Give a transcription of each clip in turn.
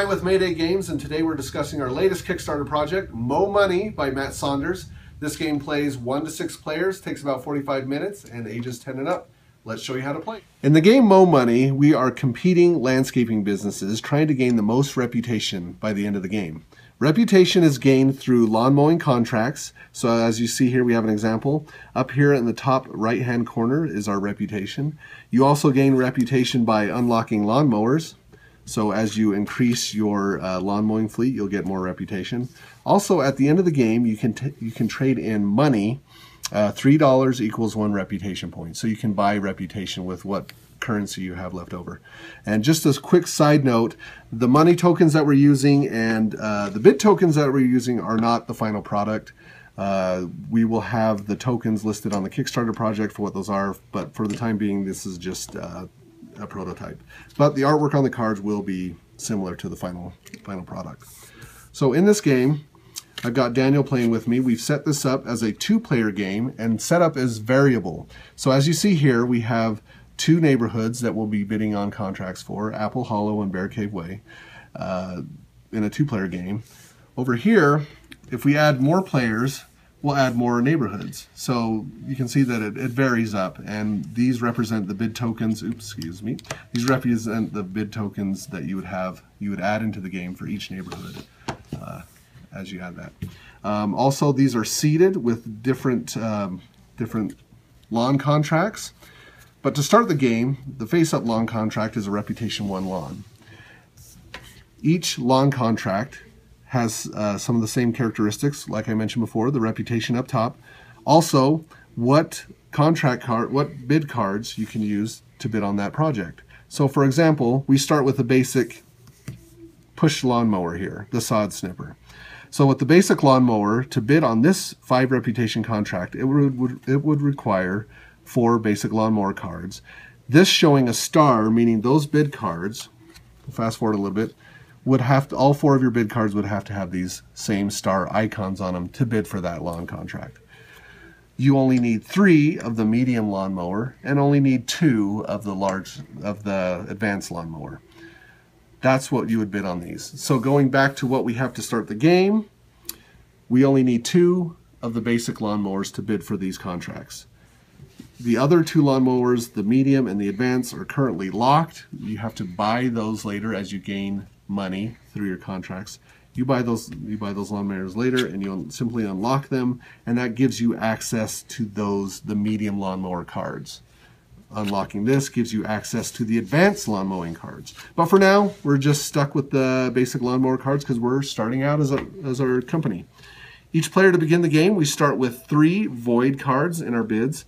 with Mayday Games, and today we're discussing our latest Kickstarter project, Mow Money by Matt Saunders. This game plays 1 to 6 players, takes about 45 minutes, and ages 10 and up. Let's show you how to play. In the game Mow Money, we are competing landscaping businesses trying to gain the most reputation by the end of the game. Reputation is gained through lawn mowing contracts. So as you see here, we have an example. Up here in the top right-hand corner is our reputation. You also gain reputation by unlocking lawn mowers. So as you increase your lawn mowing fleet, you'll get more reputation. Also, at the end of the game, you can trade in money. $3 equals 1 reputation point. So you can buy reputation with what currency you have left over. And just as a quick side note, the money tokens that we're using and the bid tokens that we're using are not the final product. We will have the tokens listed on the Kickstarter project for what those are, but for the time being, this is just a prototype. But the artwork on the cards will be similar to the final product. So in this game, I've got Daniel playing with me. We've set this up as a 2-player game, and setup is variable. So as you see here, we have 2 neighborhoods that we'll be bidding on contracts for, Apple Hollow and Bear Cave Way, in a 2-player game. Over here, if we add more players, we'll add more neighborhoods. So you can see that it varies up, and these represent the bid tokens. Oops, excuse me. These represent the bid tokens that you would add into the game for each neighborhood as you add that. Also, these are seeded with different lawn contracts. But to start the game, the face-up lawn contract is a Reputation 1 lawn. Each lawn contract has some of the same characteristics, like I mentioned before, the reputation up top. Also, what bid cards you can use to bid on that project. So for example, we start with the basic push lawnmower here, the sod snipper. So with the basic lawnmower, to bid on this 5 reputation contract, it would require 4 basic lawnmower cards. This showing a star, meaning those bid cards, fast forward a little bit, all 4 of your bid cards would have to have these same star icons on them to bid for that lawn contract. You only need 3 of the medium lawnmower and only need 2 of the advanced lawnmower. That's what you would bid on these. So going back to what we have to start the game, we only need 2 of the basic lawnmowers to bid for these contracts. The other 2 lawnmowers, the medium and the advanced, are currently locked. You have to buy those later as you gain money through your contracts. You buy those lawnmowers later, and you'll simply unlock them, and that gives you access to the medium lawnmower cards. Unlocking this gives you access to the advanced lawn mowing cards. But for now, we're just stuck with the basic lawnmower cards because we're starting out as our company. Each player to begin the game, we start with 3 void cards in our bids.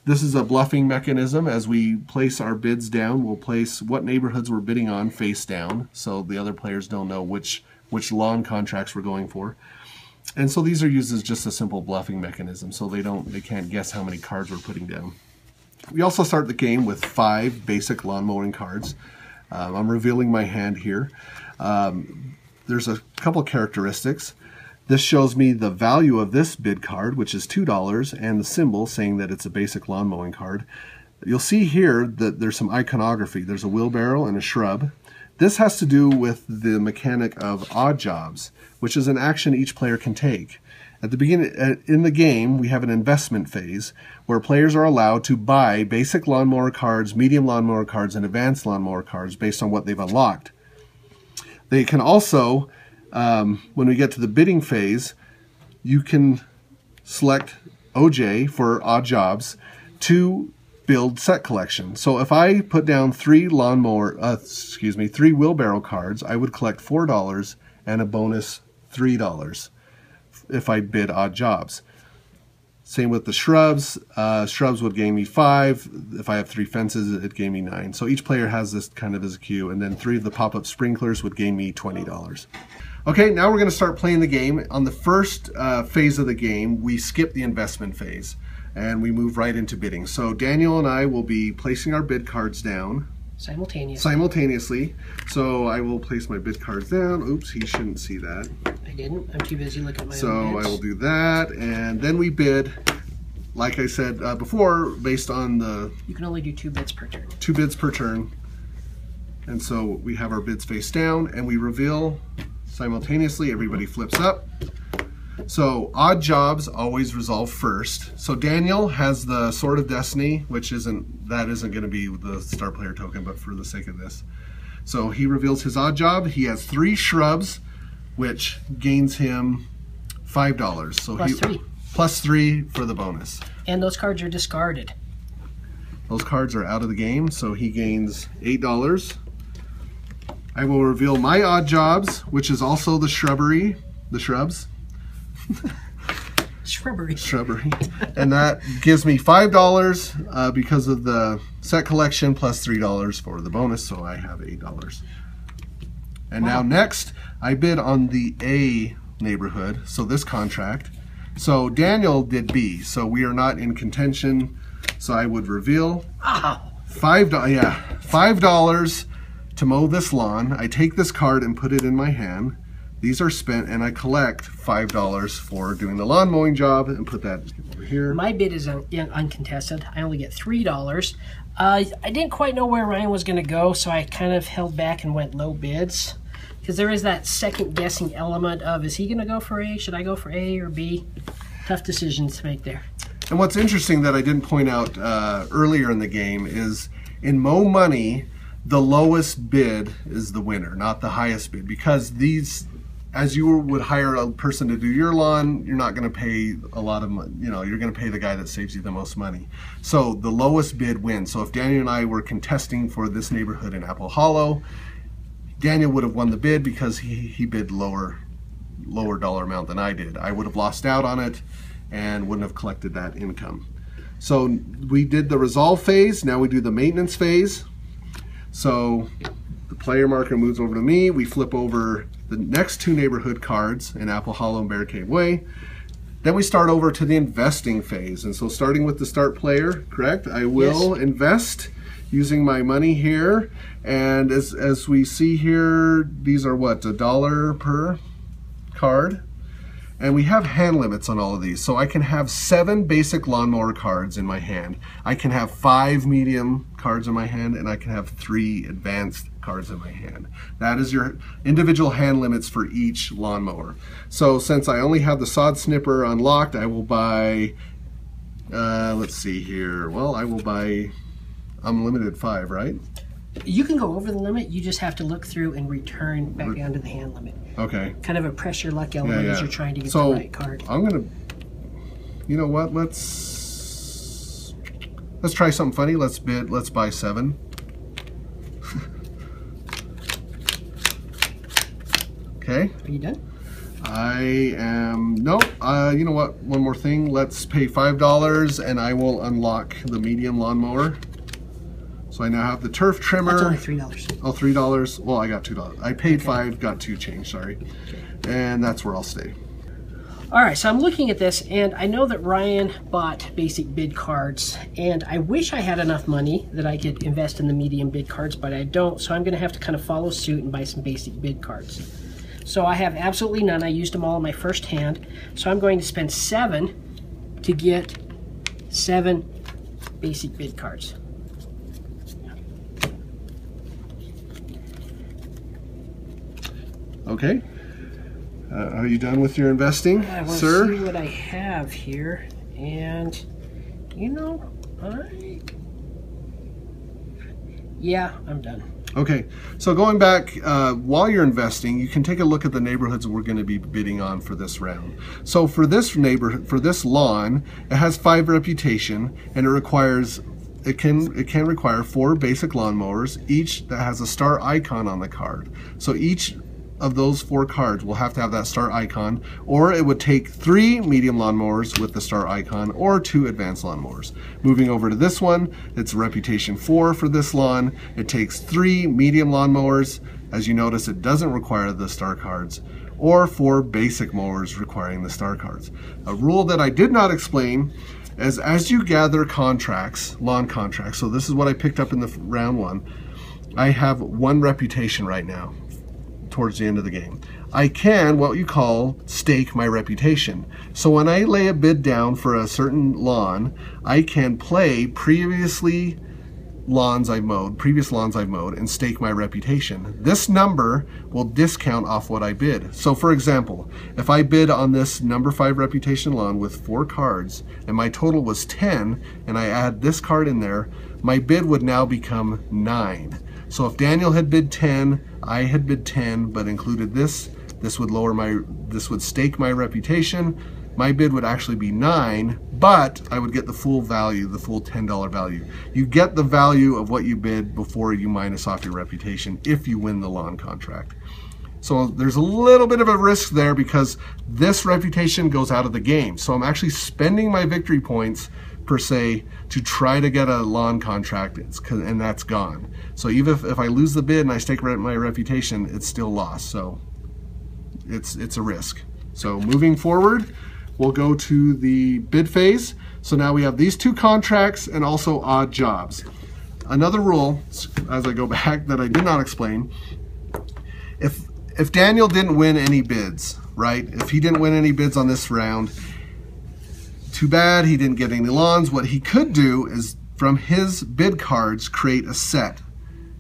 This is a bluffing mechanism. As we place our bids down, we'll place what neighborhoods we're bidding on face down, so the other players don't know which lawn contracts we're going for. And so these are used as just a simple bluffing mechanism, so they can't guess how many cards we're putting down. We also start the game with 5 basic lawn mowing cards. I'm revealing my hand here. There's a couple characteristics. This shows me the value of this bid card, which is $2, and the symbol saying that it's a basic lawn mowing card. You'll see here that there's some iconography. There's a wheelbarrow and a shrub. This has to do with the mechanic of odd jobs, which is an action each player can take. At the beginning, in the game, we have an investment phase where players are allowed to buy basic lawnmower cards, medium lawnmower cards, and advanced lawnmower cards based on what they've unlocked. They can also, when we get to the bidding phase, you can select OJ for odd jobs to build set collection. So if I put down 3 wheelbarrow cards, I would collect $4 and a bonus $3 if I bid odd jobs. Same with the shrubs. Shrubs would gain me 5. If I have 3 fences, it gave me 9. So each player has this kind of as a queue, and then 3 of the pop-up sprinklers would gain me $20. Okay, now we're going to start playing the game. On the first phase of the game, we skip the investment phase, and we move right into bidding. So Daniel and I will be placing our bid cards down. Simultaneously. So I will place my bid cards down. Oops, he shouldn't see that. I didn't. I'm too busy looking at my own So bids. I will do that, and then we bid, like I said before, based on the... You can only do 2 bids per turn. 2 bids per turn. And so we have our bids face down and we reveal simultaneously. Everybody flips up. So odd jobs always resolve first. So Daniel has the Sword of Destiny, which isn't going to be the star player token, but for the sake of this. So he reveals his odd job. He has 3 shrubs, which gains him $5. So plus 3. Plus 3 for the bonus. And those cards are discarded. Those cards are out of the game, so he gains $8. I will reveal my odd jobs, which is also the shrubs. Shrubbery. And that gives me $5 because of the set collection plus $3 for the bonus, so I have $8. And now next, I bid on the A neighborhood, so this contract. So Daniel did B, so we are not in contention. So I would reveal $5 to mow this lawn. I take this card and put it in my hand. These are spent, and I collect $5 for doing the lawn mowing job and put that over here. My bid is uncontested. I only get $3. I didn't quite know where Ryan was going to go, so I kind of held back and went low bids. Because there is that second guessing element of, is he going to go for A? Should I go for A or B? Tough decisions to make there. And what's interesting that I didn't point out earlier in the game is in Mow Money, the lowest bid is the winner, not the highest bid. Because these, as you would hire a person to do your lawn, you're not going to pay a lot of money. You know, you're going to pay the guy that saves you the most money. So the lowest bid wins. So if Daniel and I were contesting for this neighborhood in Apple Hollow, Daniel would have won the bid because he bid lower dollar amount than I did. I would have lost out on it and wouldn't have collected that income. So we did the resolve phase, now we do the maintenance phase. So the player marker moves over to me, we flip over the next 2 neighborhood cards in Apple Hollow and Barricade Way. Then we start over to the investing phase. And so starting with the start player, correct? I will invest using my money here. And as we see here, these are what, $1 per card? And we have hand limits on all of these. So I can have 7 basic lawnmower cards in my hand. I can have 5 medium cards in my hand, and I can have 3 advanced cards in my hand. That is your individual hand limits for each lawnmower. So since I only have the sod snipper unlocked, I will buy, let's see here. Well, I will buy unlimited 5, right? You can go over the limit, you just have to look through and return back down to the hand limit. Okay. Kind of a pressure luck element as you're trying to get the right card. I'm gonna, you know what, let's try something funny. Let's buy 7. Okay. Are you done? I am, no, you know what, one more thing. Let's pay $5 and I will unlock the medium lawnmower. So I now have the turf trimmer. That's only $3. Oh, $3. Well, I got $2. I paid 5, got 2 change, sorry. Okay. And that's where I'll stay. All right, so I'm looking at this, and I know that Ryan bought basic bid cards, and I wish I had enough money that I could invest in the medium bid cards, but I don't, so I'm going to have to kind of follow suit and buy some basic bid cards. So I have absolutely none. I used them all in my first hand, so I'm going to spend 7 to get 7 basic bid cards. Okay. Are you done with your investing, I want sir? to see what I have here, and you know, yeah, I'm done. Okay, so going back, while you're investing, you can take a look at the neighborhoods we're going to be bidding on for this round. So for this neighborhood, for this lawn, it has 5 reputation, and it can require 4 basic lawnmowers, each that has a star icon on the card. So each of those 4 cards will have to have that star icon, or it would take 3 medium lawnmowers with the star icon, or 2 advanced lawnmowers. Moving over to this one, it's reputation 4 for this lawn. It takes 3 medium lawnmowers. As you notice, it doesn't require the star cards, or 4 basic mowers requiring the star cards. A rule that I did not explain is as you gather contracts, lawn contracts, so this is what I picked up in the round 1, I have 1 reputation right now. Towards the end of the game, I can what you call stake my reputation. So when I lay a bid down for a certain lawn, I can play previously lawns I've mowed, previous lawns I've mowed, and stake my reputation. This number will discount off what I bid. So for example, if I bid on this number 5 reputation lawn with 4 cards and my total was 10 and I add this card in there, my bid would now become 9. So if Daniel had bid 10, I had bid 10 but included this would stake my reputation. My bid would actually be 9, but I would get the full value, the full $10 value. You get the value of what you bid before you minus off your reputation if you win the lawn contract. So there's a little bit of a risk there because this reputation goes out of the game. So I'm actually spending my victory points per se to try to get a lawn contract, and that's gone. So even if I lose the bid and I stake my reputation, it's still lost. So it's a risk. So moving forward, we'll go to the bid phase. So now we have these 2 contracts and also odd jobs. Another rule, as I go back, that I did not explain, if Daniel didn't win any bids, right? If he didn't win any bids on this round, too bad, he didn't get any lawns. What he could do is from his bid cards create a set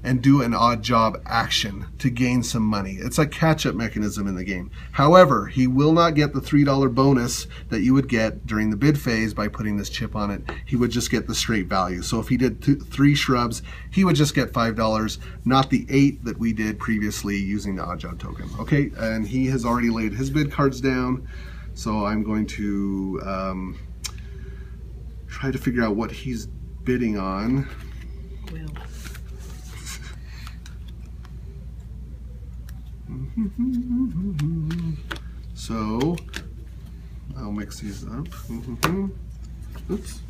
and do an odd job action to gain some money. It's a catch-up mechanism in the game. However, he will not get the $3 bonus that you would get during the bid phase by putting this chip on it. He would just get the straight value. So if he did 3 shrubs, he would just get $5, not the 8 that we did previously using the odd job token. Okay, and he has already laid his bid cards down. So I'm going to try to figure out what he's bidding on. Well. So I'll mix these up. Oops.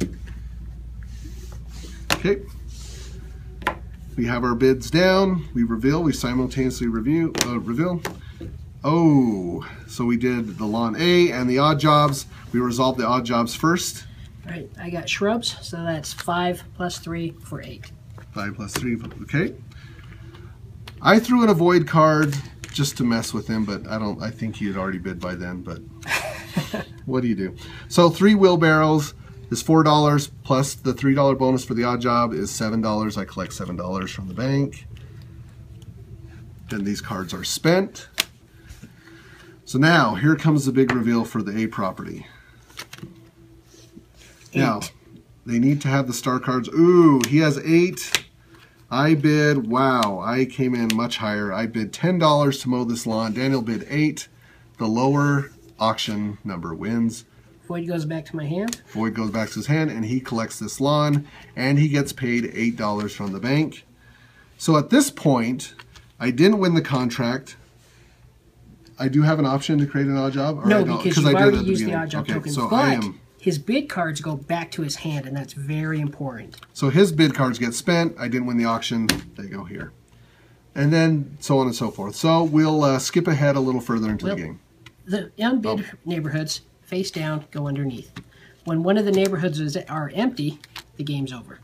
Okay. We have our bids down. We reveal. We simultaneously reveal. Oh, so we did the lawn A and the odd jobs. We resolved the odd jobs first. All right, I got shrubs, so that's 5 plus 3 for 8. 5 plus 3, okay. I threw in a void card just to mess with him, but I think he had already bid by then, but what do you do? So 3 wheelbarrows is $4 plus the $3 bonus for the odd job is $7. I collect $7 from the bank. Then these cards are spent. So now here comes the big reveal for the A property. 8. Now they need to have the star cards. Ooh, he has 8. I bid, wow, I came in much higher. I bid $10 to mow this lawn. Daniel bid 8. The lower auction number wins. Void goes back to my hand. Void goes back to his hand, and he collects this lawn, and he gets paid $8 from the bank. So at this point, I didn't win the contract. I do have an option to create an odd job? Or no, because you've already used the odd job token. So but his bid cards go back to his hand, and that's very important. So his bid cards get spent. I didn't win the auction. They go here. And then so on and so forth. So we'll skip ahead a little further into the game. The unbid neighborhoods, face down, go underneath. When one of the neighborhoods are empty, the game's over.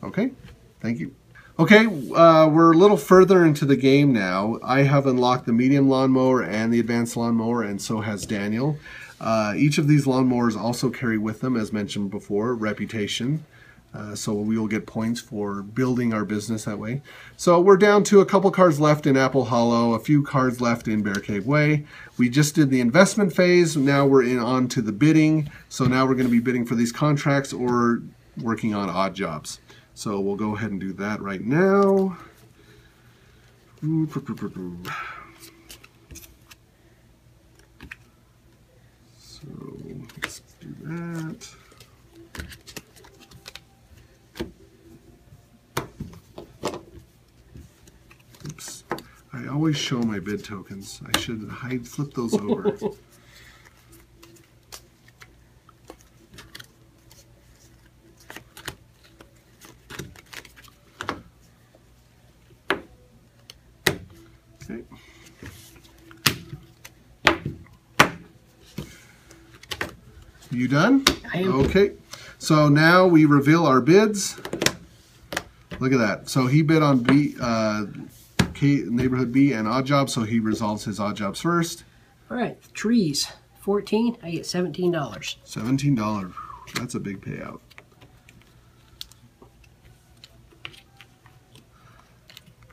Okay, thank you. Okay, we're a little further into the game now. I have unlocked the medium lawnmower and the advanced lawnmower, and so has Daniel. Each of these lawnmowers also carry with them, as mentioned before, reputation. So we will get points for building our business that way. So we're down to a couple cards left in Apple Hollow, a few cards left in Bear Cave Way. We just did the investment phase. Now we're on to the bidding. So now we're going to be bidding for these contracts or working on odd jobs. So we'll go ahead and do that right now. So let's do that. Oops. I always show my bid tokens. I should flip those over. Okay. You done? I am. Okay. So now we reveal our bids. Look at that. So he bid on B, neighborhood B and odd job, so he resolves his odd jobs first. All right, trees, 14, I get $17. $17. That's a big payout.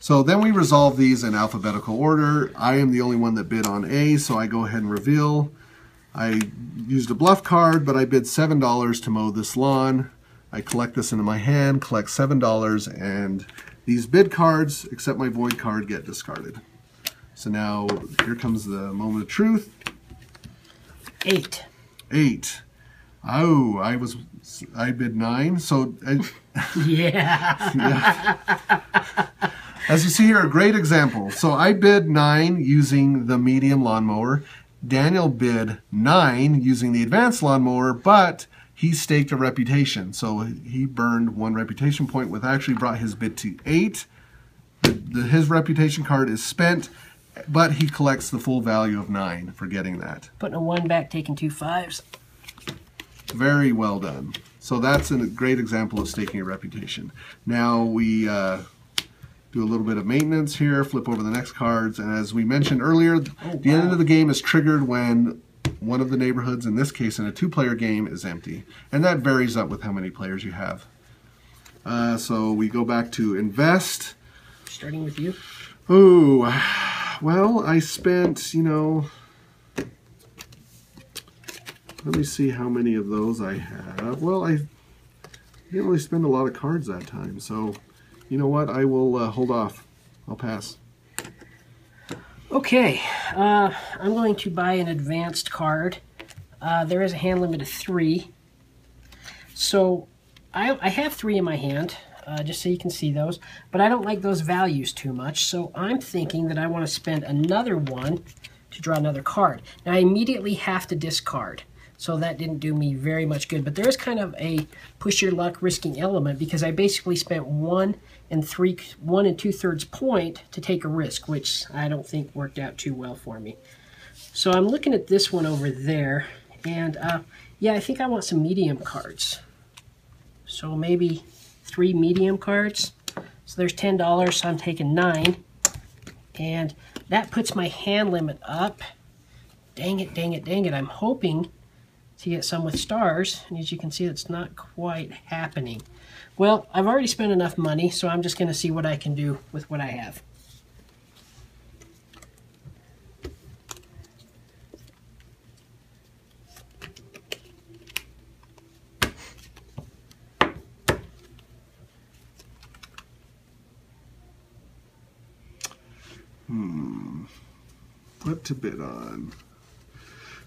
So then we resolve these in alphabetical order. I am the only one that bid on A, so I go ahead and reveal. I used a bluff card, but I bid $7 to mow this lawn. I collect this into my hand, collect $7, and these bid cards, except my void card, get discarded. So now here comes the moment of truth. 8. 8. Oh, I bid 9. So yeah. As you see here, a great example. So I bid 9 using the medium lawnmower. Daniel bid 9 using the advanced lawnmower, but he staked a reputation. So he burned 1 reputation point, which actually brought his bid to 8. His reputation card is spent, but he collects the full value of 9 for getting that. Putting a 1 back, taking 2 5s. Very well done. So that's a great example of staking a reputation. Now we do a little bit of maintenance here, flip over the next cards, and as we mentioned earlier, the end of the game is triggered when one of the neighborhoods, in this case in a 2-player game, is empty. And that varies up with how many players you have. So we go back to invest. Starting with you. Ooh, well, I spent, let me see how many of those I have. Well, I didn't really spend a lot of cards that time, so you know what? I will hold off. I'll pass. Okay, I'm going to buy an advanced card. There is a hand limit of 3. So I have 3 in my hand, just so you can see those, but I don't like those values too much, so I'm thinking that I want to spend another 1 to draw another card. Now I immediately have to discard, so that didn't do me very much good, but there is kind of a push your luck risking element because I basically spent 1 2/3 point to take a risk, which I don't think worked out too well for me. So I'm looking at this one over there, and yeah, I think I want some medium cards. So maybe 3 medium cards. So there's $10, so I'm taking 9, and that puts my hand limit up. Dang it, dang it, dang it. I'm hoping to get some with stars, and as you can see, it's not quite happening. Well, I've already spent enough money, so I'm just going to see what I can do with what I have. What to bid on?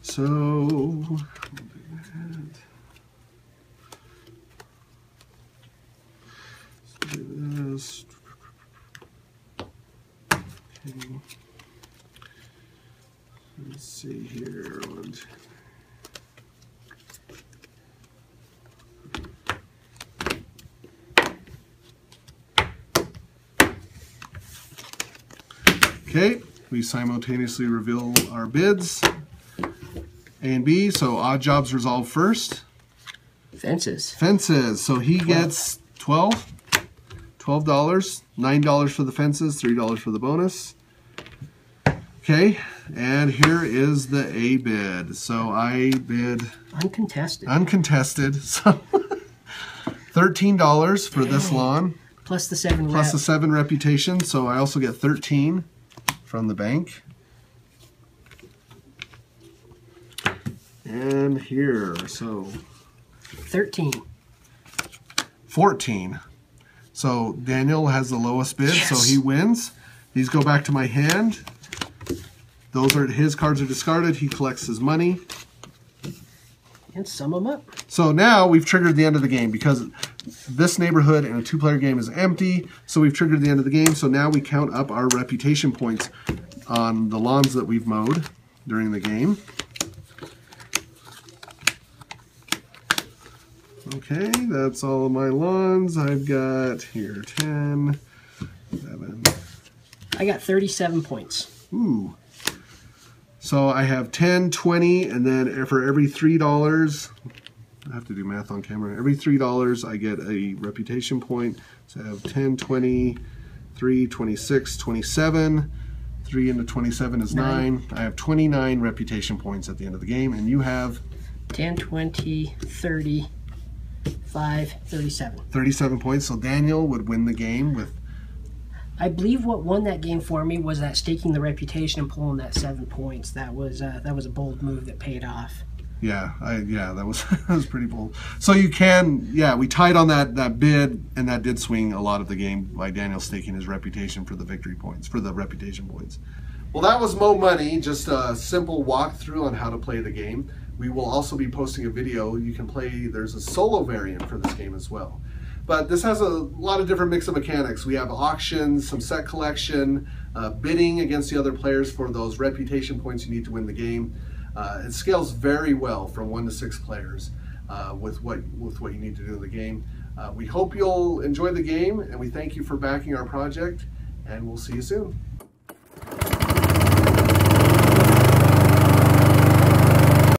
So, we'll do that. Let's do this. Okay. Let's see here. Okay, we simultaneously reveal our bids. A and B, so odd jobs resolve first. Fences. Fences, so he gets $12, $9 for the fences, $3 for the bonus. Okay, and here is the A bid. So I bid uncontested, so $13 for this lawn. Plus the 7 plus the 7 reputation, so I also get 13 from the bank. And here, so 13. 14. So Daniel has the lowest bid, yes. So he wins. These go back to my hand. Those are his cards are discarded. He collects his money. And sum them up. So now we've triggered the end of the game because this neighborhood in a 2-player game is empty. So we've triggered the end of the game. So now we count up our reputation points on the lawns that we've mowed during the game. Okay, that's all of my lawns. I've got here 10, 11. I got 37 points. Ooh. So I have 10, 20, and then for every $3, I have to do math on camera. Every $3 I get a reputation point. So I have 10, 20, 3, 26, 27. 3 into 27 is 9. I have 29 reputation points at the end of the game, and you have 10, 20, 30. 37. 37 points. So Daniel would win the game with I believe what won that game for me was that staking the reputation and pulling that 7 points. That was a bold move that paid off. Yeah, that was that was pretty bold. So you can, we tied on that bid, and that did swing a lot of the game by Daniel staking his reputation for the victory points, for the reputation points. Well, that was Mow Money, just a simple walkthrough on how to play the game. We will also be posting a video. You can play, there's a solo variant for this game as well. But this has a lot of different mix of mechanics. We have auctions, some set collection, bidding against the other players for those reputation points you need to win the game. It scales very well from 1 to 6 players with what you need to do in the game. We hope you'll enjoy the game, and we thank you for backing our project, and we'll see you soon.